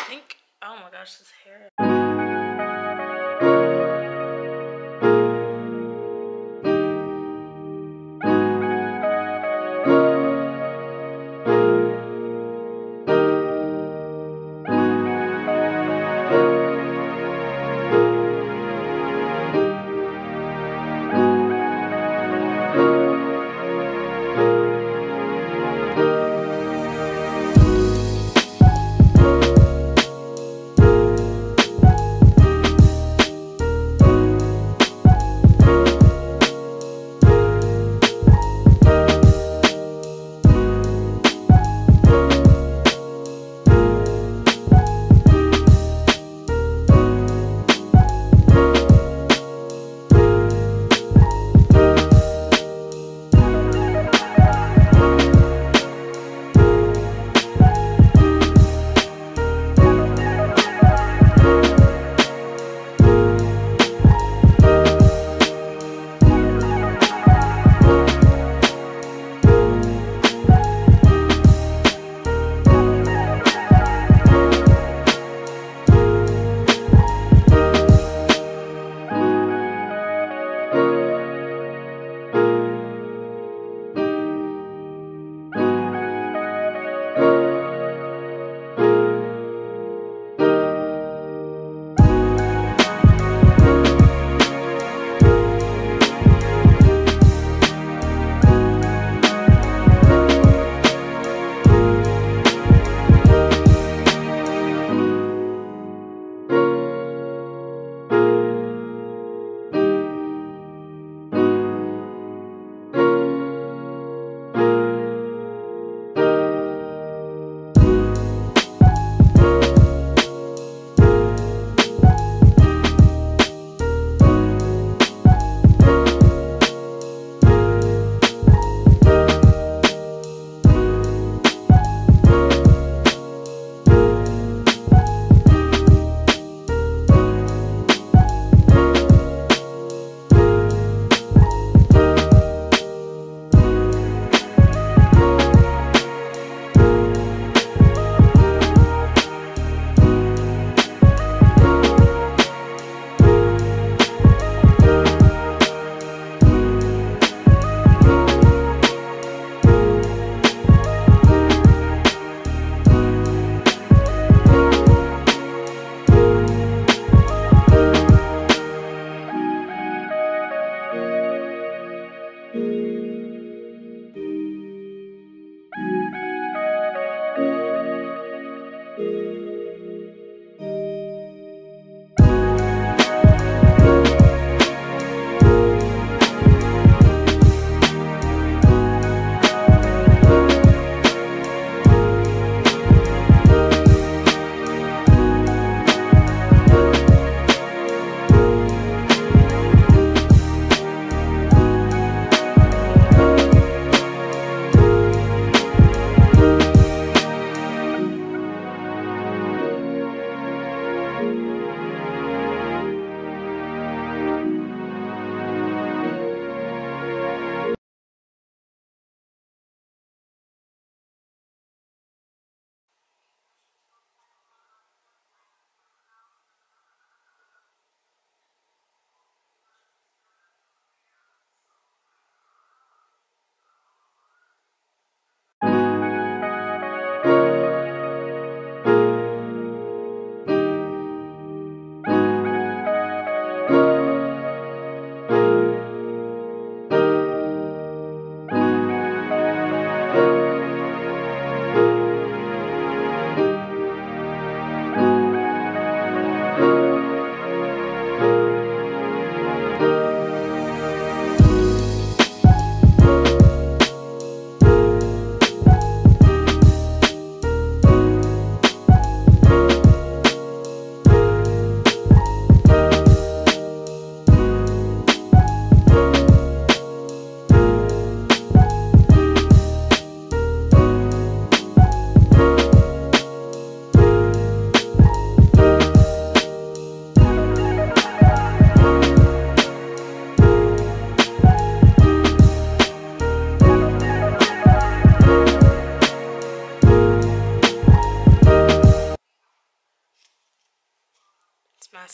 think. Oh my gosh, this hair.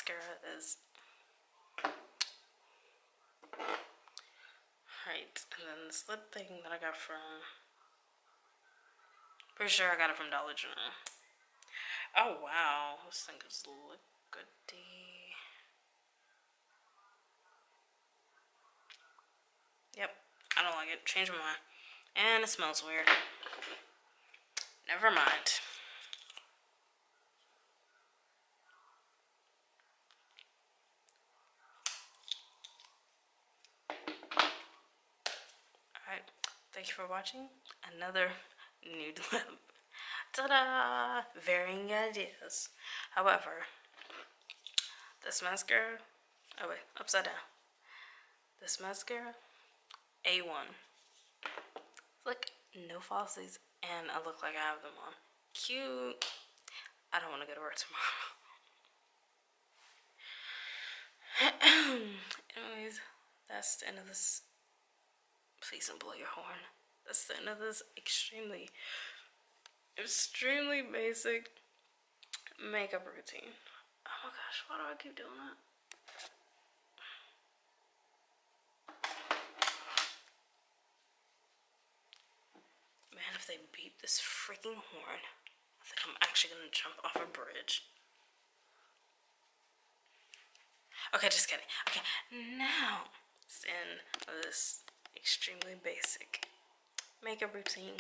mascara is right. And then this lip thing that I got from, pretty sure I got it from Dollar General. Oh wow, this thing is liquidy. Yep, I don't like it. Change my mind. And it smells weird. Never mind. Alright, thank you for watching another nude lip. Ta-da! Varying ideas. However, this mascara, oh wait, upside down. This mascara, A1. Look, no falsies, and I look like I have them on. Cute. I don't want to go to work tomorrow. Anyways, that's the end of this. Please don't blow your horn. That's the end of this extremely basic makeup routine. Oh my gosh, why do I keep doing that? Man, if they beep this freaking horn, I think I'm actually gonna jump off a bridge. Okay, just kidding. Okay, now it's in this extremely basic makeup routine.